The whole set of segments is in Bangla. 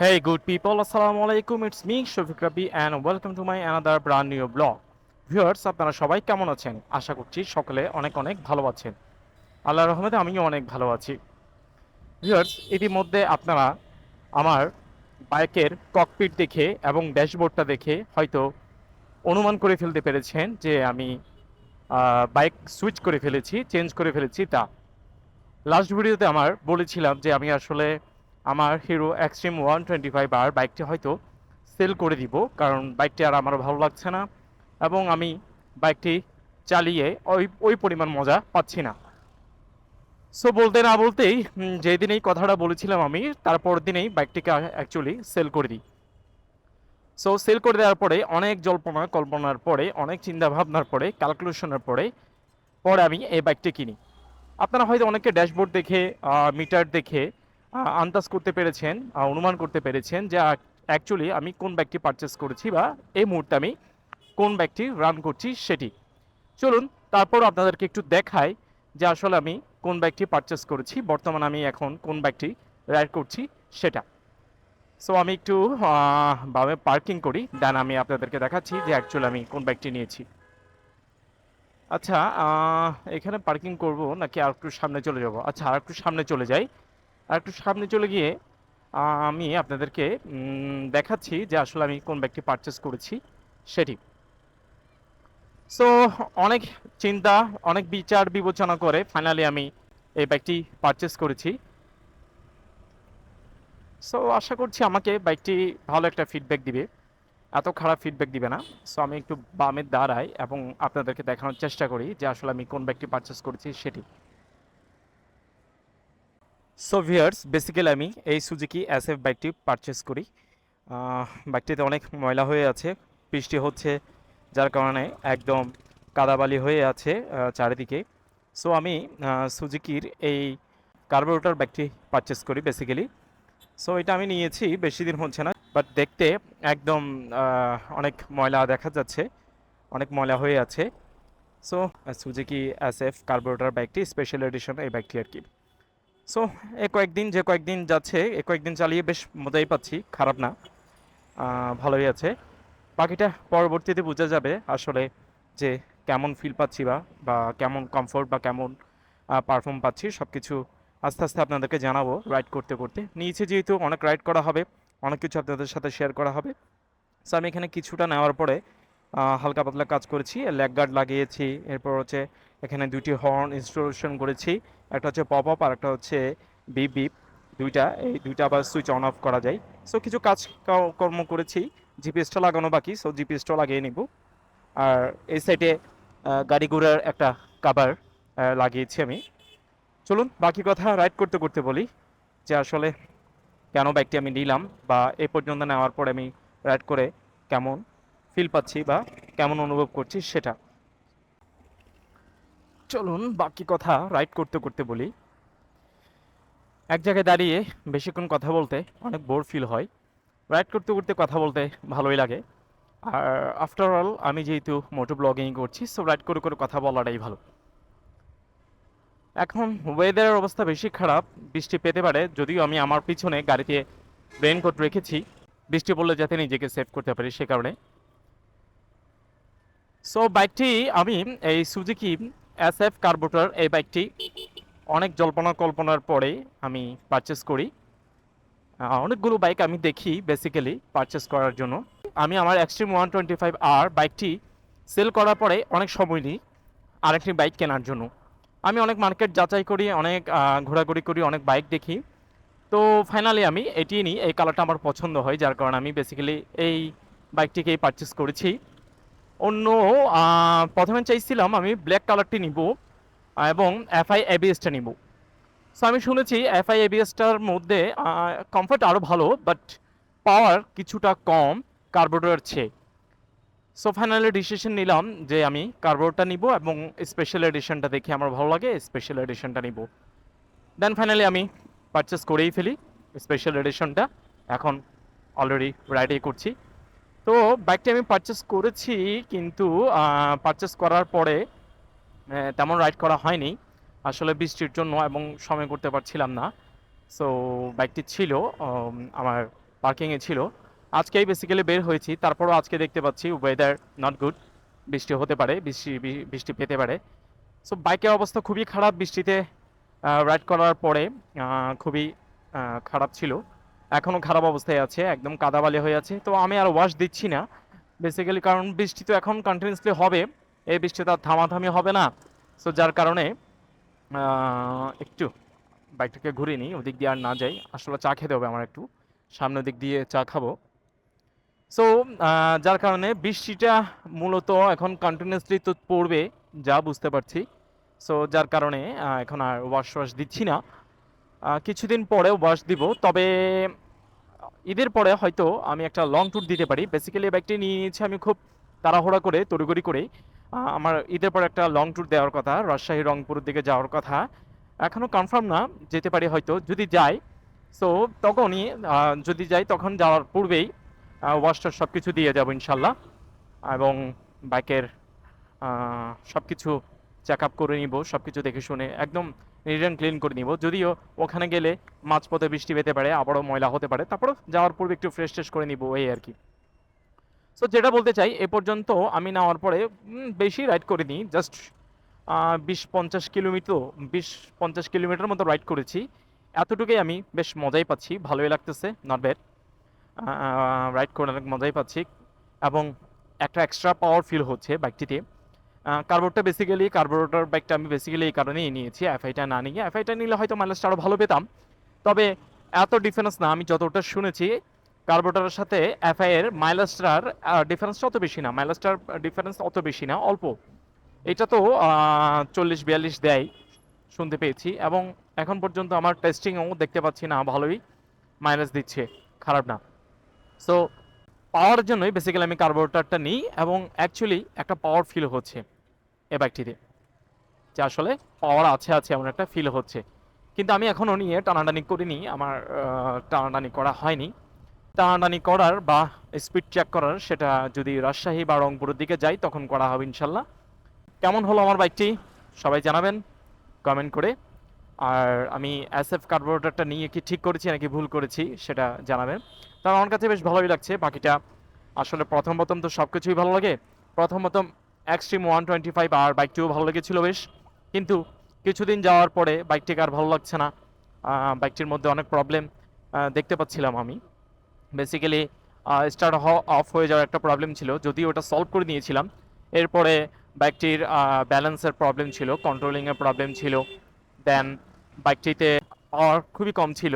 Hey, good people, assalamu alaikum. It's me, Shafiq Rabi, and welcome to my another brand new blog. Viewers, আপনারা সবাই কেমন আছেন? আশা করছি সকলে অনেক অনেক ভালো আছেন। আল্লাহর রহমতে আমিও অনেক ভালো আছি। ভিউয়ার্স, ইতিমধ্যে আপনারা আমার বাইকের ককপিট দেখে এবং ড্যাশবোর্ডটা দেখে হয়তো অনুমান করে ফেলতে পেরেছেন যে আমি বাইক সুইচ করে ফেলেছি, চেঞ্জ করে ফেলেছি তা। লাস্ট ভিডিওতে আমার বলেছিলাম যে আমি আসলে আমার হিরো এক্সট্রিম 125 আর বাইকটি হয়তো সেল করে দিব, কারণ বাইকটি আর আমার ভালো লাগছে না এবং আমি বাইকটি চালিয়ে ওই পরিমাণ মজা পাচ্ছি না। সো বলতে না বলতেই যেদিন এই কথাটা বলেছিলাম আমি তারপর দিনেই বাইকটিকে অ্যাকচুয়ালি সেল করে দিই। সো সেল করে দেওয়ার পরে অনেক জল্পনা কল্পনার পরে, অনেক চিন্তা ভাবনার পরে, ক্যালকুলেশনের পরে পরে আমি এই বাইকটি কিনি। আপনারা হয়তো অনেকে ড্যাশবোর্ড দেখে, মিটার দেখে আন্দাজ করতে পেরেছেন, অনুমান করতে পেরেছেন যে অ্যাকচুয়ালি আমি কোন বাইকটি পারচেস করেছি বা এই মুহূর্তে আমি কোন বাইকটি রান করছি সেটি। চলুন তারপর আপনাদেরকে একটু দেখাই যে আসলে আমি কোন বাইকটি পারচেস করেছি, বর্তমানে আমি এখন কোন বাইকটি রাইড করছি সেটা। সো আমি একটু ভাবে পার্কিং করি, দেন আমি আপনাদেরকে দেখাচ্ছি যে অ্যাকচুয়ালি আমি কোন বাইকটি নিয়েছি। আচ্ছা, এখানে পার্কিং করব নাকি আরেকটু সামনে চলে যাব? আচ্ছা, আরেকটু সামনে চলে যাই। আরেকটু সামনে চলে গিয়ে আমি আপনাদেরকে দেখাচ্ছি যে আসলে আমি কোন ব্যাগটি পারচেজ করেছি সেটি। সো অনেক চিন্তা, অনেক বিচার বিবেচনা করে ফাইনালি আমি এই ব্যাগটি পারচেজ করেছি। সো আশা করছি আমাকে বাইকটি ভালো একটা ফিডব্যাক দিবে, এত খারাপ ফিডব্যাক দিবে না। সো আমি একটু বামে দাঁড়াই এবং আপনাদেরকে দেখানোর চেষ্টা করি যে আসলে আমি কোন ব্যাগটি পারচেজ করেছি সেটি। সো ভিউয়ার্স, বেসিক্যালি আমি এই সুজুকি এসএফ বাইকটি পারচেস করি। বাইকটিতে অনেক ময়লা হয়ে আছে, বৃষ্টি হচ্ছে যার কারণে একদম কাদাবালি হয়ে আছে চারিদিকে। সো আমি সুজুকির এই কার্বোরেটর বাইকটি পারচেস করি বেসিক্যালি। সো এটা আমি নিয়েছি, বেশি দিন হচ্ছে না, বাট দেখতে একদম অনেক ময়লা দেখা যাচ্ছে, অনেক ময়লা হয়ে আছে। সো সুজুকি এসএফ কার্বোরেটর বাইকটি স্পেশাল এডিশন এই বাইকটি আর কি। সো কয়েকদিন যাচ্ছে, কয়েকদিন চালিয়ে বেশ মজাই পাচ্ছি, খারাপ না, ভালোই আছে। বাকিটা পরবর্তীতে বোঝা যাবে আসলে যে কেমন ফিল পাচ্ছি বা কেমন কমফোর্ট বা কেমন পারফর্ম পাচ্ছি, সব কিছু আস্তে আস্তে আপনাদেরকে জানাবো রাইড করতে করতে। নিচে যেহেতু অনেক রাইড করা হবে, অনেক কিছু আপনাদের সাথে শেয়ার করা হবে। সো আমি এখানে কিছুটা নেওয়ার পরে হালকা পাতলা কাজ করেছি, লেগ গার্ড লাগিয়েছি, এরপর হচ্ছে এখানে দুইটি হর্ন ইনস্টলেশন করেছি, একটা হচ্ছে পপ আপ আর একটা হচ্ছে বিপ বিপ। এই দুইটা আবার সুইচ অন অফ করা যায়। সো কিছু কাজ কর্ম করেছি, জিপিএসটা লাগানো বাকি, সো জিপিএসটা লাগিয়ে নিব। আর এই সাইডে গাড়ি ঘোড়ার একটা কাভার লাগিয়েছি আমি। চলুন বাকি কথা রাইড করতে করতে বলি যে আসলে কেন বাইকটি আমি নিলাম বা এ পর্যন্ত নেওয়ার পরে আমি রাইড করে কেমন ফিল পাচ্ছি বা কেমন অনুভব করছি সেটা। চলুন বাকি কথা রাইড করতে করতে বলি। এক জায়গায় দাঁড়িয়ে বেশিক্ষণ কথা বলতে অনেক বোর ফিল হয়, রাইড করতে করতে কথা বলতে ভালোই লাগে। আর আফটার অল আমি যেহেতু মোটো ব্লগিং করছি, সো রাইড করে করে কথা বলাটাই ভালো। এখন ওয়েদারের অবস্থা বেশি খারাপ, বৃষ্টি পেতে পারে, যদিও আমি আমার পিছনে গাড়িতে রেইনকোট রেখেছি, বৃষ্টি পড়লে যাতে নিজেকে সেভ করতে পারি সে কারণে। সো বাইকটি আমি এই সুজুকি এসএফ কার্বোটার এই বাইকটি অনেক জল্পনা কল্পনার পরে আমি পারচেস করি। অনেকগুলো বাইক আমি দেখি বেসিক্যালি পারচেস করার জন্য। আমি আমার এক্সট্রিম 125 আর বাইকটি সেল করার পরে অনেক সময় নিই আরেকটি বাইক কেনার জন্য। আমি অনেক মার্কেট যাচাই করি, অনেক ঘোরাঘুরি করি, অনেক বাইক দেখি। তো ফাইনালি আমি এটি নিই, এই কালারটা আমার পছন্দ হয় যার কারণে আমি বেসিক্যালি এই বাইকটিকেই পারচেস করেছি। অন্য প্রথমে চাইছিলাম আমি ব্ল্যাক কালারটি নিব এবং এফআই এবিএসটা নিব। সো আমি শুনেছি এফআই এবিএসটার মধ্যে কমফোর্ট আরও ভালো, বাট পাওয়ার কিছুটা কম কার্বোরেটরের চেয়ে। সো ফাইনালি ডিসিশন নিলাম যে আমি কার্বোরেটরটা নিব এবং স্পেশাল এডিশনটা দেখে আমার ভালো লাগে, স্পেশাল এডিশনটা নিব। দেন ফাইনালি আমি পারচেস করেই ফেলি স্পেশাল এডিশনটা, এখন অলরেডি রাইডই করছি। তো বাইকটি আমি পারচেস করেছি, কিন্তু পারচেস করার পরে তেমন রাইড করা হয়নি আসলে বৃষ্টির জন্য এবং সময় করতে পারছিলাম না। সো বাইকটি ছিল আমার পার্কিংয়ে ছিল। আজকেই বেসিক্যালি বের হয়েছি, তারপরও আজকে দেখতে পাচ্ছি ওয়েদার নট গুড, বৃষ্টি হতে পারে, বৃষ্টি পেতে পারে। সো বাইকের অবস্থা খুবই খারাপ বৃষ্টিতে রাইড করার পরে, খুবই খারাপ ছিল। এখনও খারাপ অবস্থায় আছে, একদম কাদাবালি হয়ে আছে। তো আমি আর ওয়াশ দিচ্ছি না বেসিক্যালি, কারণ বৃষ্টি তো এখন কন্টিনিউসলি হবে, এই বৃষ্টি তো আর থামাথামি হবে না। সো যার কারণে একটু বাইকটাকে ঘুরিয়ে নিই, ওদিক দিয়ে আর না যাই। আসলে চা খেতে হবে আমার, একটু সামনের দিক দিয়ে চা খাবো। সো যার কারণে বৃষ্টিটা মূলত এখন কন্টিনিউসলি তো পড়বে, যা বুঝতে পারছি। সো যার কারণে এখন আর ওয়াশ দিচ্ছি না, কিছুদিন পরে ওয়াশ দিব। তবে ঈদের পরে হয়তো আমি একটা লং ট্যুর দিতে পারি। বেসিক্যালি এই বাইকটি নিয়ে নিয়েছি আমি খুব তাড়াহুড়া করে, তড়িঘড়ি করে। আমার ঈদের পরে একটা লং ট্যুর দেওয়ার কথা, রাজশাহী রংপুরের দিকে যাওয়ার কথা। এখনও কনফার্ম না, যেতে পারি হয়তো যদি যাই। সো তখনই যদি যাই তখন যাওয়ার পূর্বেই ওয়াশটার সব কিছু দিয়ে যাবো ইনশাল্লাহ, এবং বাইকের সব কিছু চেক আপ করে নিব, সব কিছু দেখে শুনে একদম নিট অ্যান্ড ক্লিন করে নিব। যদিও ওখানে গেলে মাঝপথে বৃষ্টি পেতে পারে, আবারও ময়লা হতে পারে, তারপর যাওয়ার পূর্বে একটু ফ্রেশ ট্রেশ করে নিব, এই আর কি। সো যেটা বলতে চাই, এ পর্যন্ত আমি নেওয়ার পরে বেশি রাইড করিনি, জাস্ট 20-50 কিলোমিটার, 20-50 কিলোমিটার মতো রাইড করেছি। এতটুকুই আমি বেশ মজাই পাচ্ছি, ভালোই লাগতেছে, নট ব্যাড। রাইড করে অনেক মজাই পাচ্ছি, এবং একটা এক্সট্রা পাওয়ার ফিল হচ্ছে বাইকটিতে। কার্বোরেটর বাইকটা আমি বেসিক্যালি এই কারণেই নিয়েছি, এফআইটা না নিয়ে। এফআইটা নিলে হয়তো মাইলেজটা আরও ভালো পেতাম, তবে এত ডিফারেন্স না। আমি যতটা শুনেছি, কার্বোরেটরের সাথে এফআই এর মাইলেজটার ডিফারেন্সটা অত বেশি না, মাইলেজটার ডিফারেন্স অত বেশি না, অল্প। এটা তো 40-42 দেয় শুনতে পেয়েছি, এবং এখন পর্যন্ত আমার টেস্টিংও দেখতে পাচ্ছি না, ভালোই মাইলেজ দিচ্ছে, খারাপ না। সো পাওয়ার জন্যই বেসিক্যালি আমি কার্বোরেটরটা নিই, এবং অ্যাকচুয়ালি একটা পাওয়ার ফিল হচ্ছে এ বাইকটিতে, যে আসলে পাওয়ার আছে আছে এমন একটা ফিল হচ্ছে। কিন্তু আমি এখনও নিয়ে টানাটানি করিনি, আমার টানাটানি করা হয়নি। টানাটানি করার বা স্পিড চেক করার, সেটা যদি রাজশাহী বা রংপুরের দিকে যাই তখন করা হবে ইনশাল্লাহ। কেমন হলো আমার বাইকটি সবাই জানাবেন কমেন্ট করে। আর আমি এসএফ কার্বোরেটরটা নিয়ে কি ঠিক করেছি নাকি ভুল করেছি সেটা জানাবেন। তবে আমার কাছে বেশ ভালোই লাগছে বাকিটা। আসলে প্রথম প্রথম তো সব কিছুই ভালো লাগে। প্রথম প্রথম এক্সট্রিম 125 আর বাইকটিও ভালো লেগেছিল বেশ, কিন্তু কিছুদিন যাওয়ার পরে বাইকটিকে আর ভালো লাগছে না। বাইকটির মধ্যে অনেক প্রবলেম দেখতে পাচ্ছিলাম আমি। বেসিক্যালি স্টার্ট অফ হয়ে যাওয়ার একটা প্রবলেম ছিল, যদিও ওটা সলভ করে নিয়েছিলাম। এরপরে বাইকটির ব্যালেন্সের প্রবলেম ছিল, কন্ট্রোলিংয়ের প্রবলেম ছিল। দেন বাইকটিতে পাওয়ার খুবই কম ছিল,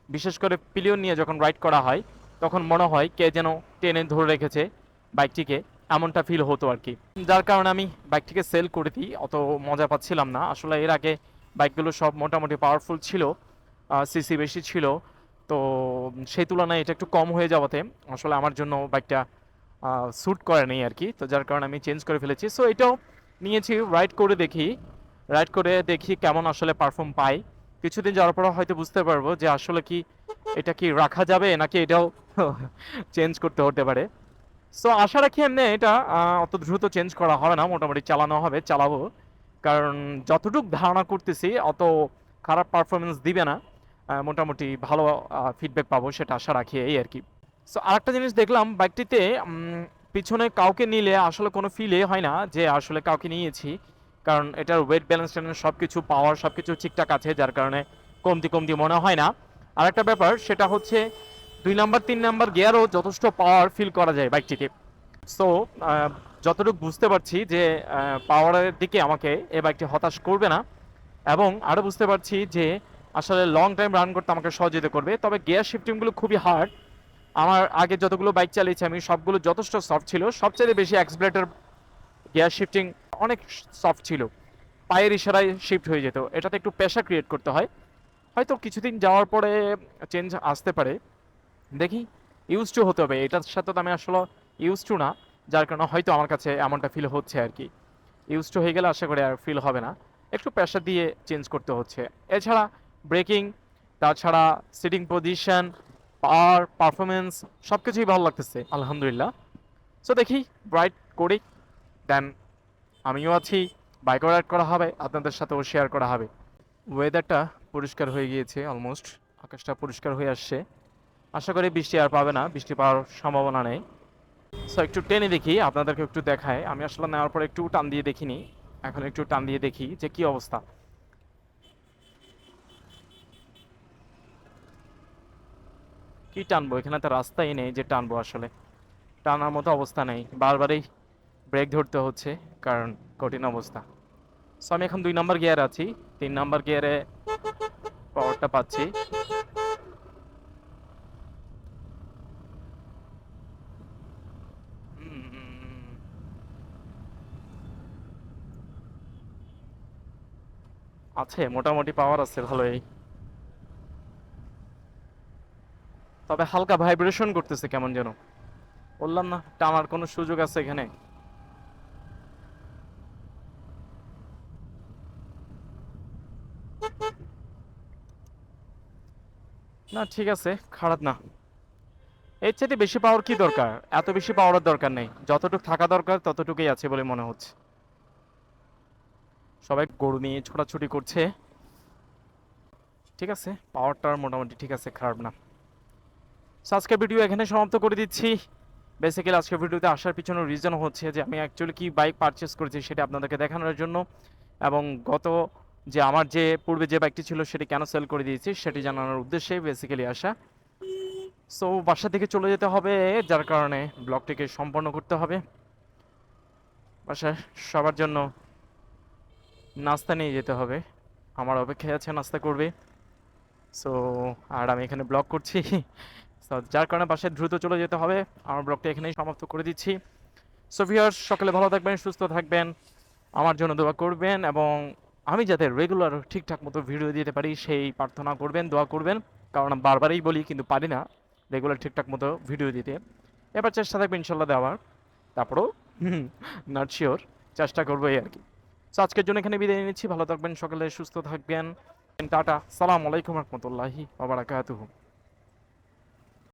বিশেষ করে পিলিয়ন নিয়ে যখন রাইড করা হয় তখন মনে হয় কে যেন টেনে ধরে রেখেছে বাইকটিকে, এমনটা ফিল হতো আর কি। যার কারণে আমি বাইকটিকে সেল করে দিই, অত মজা পাচ্ছিলাম না। আসলে এর আগে বাইকগুলো সব মোটামুটি পাওয়ারফুল ছিল, সিসি বেশি ছিল। তো সেই তুলনায় এটা একটু কম হয়ে যাওয়াতে আসলে আমার জন্য বাইকটা স্যুট করে নেই আর কি। তো যার কারণে আমি চেঞ্জ করে ফেলেছি। সো এটাও নিয়েছি, রাইড করে দেখি কেমন আসলে পারফর্ম পাই। কিছুদিন যাওয়ার পর হয়তো বুঝতে পারবো যে আসলে কি এটা কি রাখা যাবে নাকি এটাও চেঞ্জ করতে হতে পারে। সো আশা রাখি এমনি এটা অত দ্রুত চেঞ্জ করা হবে না, মোটামুটি চালানো হবে, চালাবো। কারণ যতটুকু ধারণা করতেছি অত খারাপ পারফরমেন্স দিবে না, মোটামুটি ভালো ফিডব্যাক পাবো সেটা আশা রাখি, এই আর কি। সো আরেকটা জিনিস দেখলাম বাইকটিতে, পিছনে কাউকে নিলে আসলে কোনো ফিলে হয় না যে আসলে কাউকে নিয়েছি, কারণ এটার ওয়েট ব্যালেন্স ট্যালেন্স সব কিছু, পাওয়ার সব কিছু ঠিকঠাক আছে, যার কারণে কমতি কমতি মনে হয় না। আরেকটা ব্যাপার সেটা হচ্ছে 2 নাম্বার 3 নাম্বার গিয়ারও যথেষ্ট পাওয়ার ফিল করা যায় বাইকটিতে। সো যতটুকু বুঝতে পারছি যে পাওয়ারের দিকে আমাকে এ বাইকটি হতাশ করবে না, এবং আরও বুঝতে পারছি যে আসলে লং টাইম রান করতে আমাকে সহযোগিতা করবে। তবে গিয়ার শিফটিংগুলো খুবই হার্ড। আমার আগে যতগুলো বাইক চালিয়েছি আমি সবগুলো যথেষ্ট সফট ছিল, সবচেয়ে বেশি অ্যাক্সিলারেটর গিয়ার শিফটিং অনেক সফট ছিল, পায়ের ইশারায় শিফট হয়ে যেত। এটাতে একটু প্রেশার ক্রিয়েট করতে হয়, হয়তো কিছুদিন যাওয়ার পরে চেঞ্জ আসতে পারে, দেখি। ইউজ টু হতে হবে, এটার সাথে তো আমি আসলে ইউজ টু না, যার কারণে হয়তো আমার কাছে এমনটা ফিল হচ্ছে আর কি। ইউজ টু হয়ে গেলে আশা করি আর ফিল হবে না, একটু প্রেশার দিয়ে চেঞ্জ করতে হচ্ছে। এছাড়া ব্রেকিং, তাছাড়া সিটিং পজিশন, পাওয়ার, পারফরমেন্স সব কিছুই ভালো লাগতেছে আলহামদুলিল্লাহ। সো দেখি রাইড করি, দেন আমিও আছি, বাইকও রাইড করা হবে, আপনাদের সাথেও শেয়ার করা হবে। ওয়েদারটা পরিষ্কার হয়ে গিয়েছে অলমোস্ট, আকাশটা পরিষ্কার হয়ে আসছে। আশা করি বৃষ্টি আর পাবে না, বৃষ্টি পাওয়ার সম্ভাবনা নেই। সো একটু টেনে দেখি, আপনাদেরকে একটু দেখায়। আমি আসলে নেওয়ার পর একটু টান দিয়ে দেখিনি, এখন একটু টান দিয়ে দেখি যে কি অবস্থা। কি টানবো, এখানে তো রাস্তাই নেই যে টানবো, আসলে টানার মতো অবস্থা নেই, বারবারই ব্রেক ধরতে হচ্ছে, কারণ কঠিন অবস্থা। সো আমি এখন 2 নাম্বার গিয়ারে আছি, 3 নাম্বার গিয়ারে পাওয়ারটা পাচ্ছি। উম, আছে, মোটামুটি পাওয়ার আছে ভালোই, তবে হালকা ভাইব্রেশন করতেছে কেমন যেন। বললাম না, টানার কোনো সুযোগ আছে এখানে? না ঠিক আছে, খারাপ না। এর চাইতে বেশি পাওয়ার কি দরকার? এত বেশি পাওয়ারের দরকার নেই, যতটুকু থাকা দরকার ততটুকুই আছে বলে মনে হচ্ছে। সবাই গরু নিয়ে ছোটাছুটি করছে। ঠিক আছে, পাওয়ারটার মোটামুটি ঠিক আছে, খারাপ না। So, আজকের ভিডিও এখানে সমাপ্ত করে দিচ্ছি। বেসিক্যালি আজকের ভিডিওতে আসার পিছনে রিজন হচ্ছে যে আমি অ্যাকচুয়ালি কি বাইক পারচেস করেছি সেটা আপনাদেরকে দেখানোর জন্য, এবং গত যে আমার যে পূর্বে যে বাইকটি ছিল সেটি কেন সেল করে দিয়েছি সেটি জানানোর উদ্দেশ্যে বেসিক্যালি আসা। সো বাসা থেকে চলে যেতে হবে, যার কারণে ব্লগটিকে সম্পন্ন করতে হবে। বাসায় সবার জন্য নাস্তা নিয়ে যেতে হবে, আমার অপেক্ষায় আছে, নাস্তা করবে। সো আর আমি এখানে ব্লগ করছি। সো যার কারণে বাসায় দ্রুত চলে যেতে হবে। আমার ব্লগটা এখানেই সমাপ্ত করে দিচ্ছি। সো ভিউয়ার্স, সকলে ভালো থাকবেন, সুস্থ থাকবেন, আমার জন্য দোয়া করবেন, এবং আমি যাতে রেগুলার ঠিকঠাক মতো ভিডিও দিতে পারি সেই প্রার্থনা করবেন, দোয়া করবেন। কারণ আমি বারবারই বলি কিন্তু পারি না রেগুলার ঠিকঠাক মতো ভিডিও দিতে। এবার চেষ্টা থাকবে ইনশাল্লাহ দেওয়ার, তারপরেও নট শিওর, চেষ্টা করবো এই আর কি। সো আজকের জন্য এখানে বিদায় নিচ্ছি, ভালো থাকবেন সকলে, সুস্থ থাকবেন। টাটা, সালাম আলাইকুম রহমতুল্লাহি ওয়া বারাকাতুহু।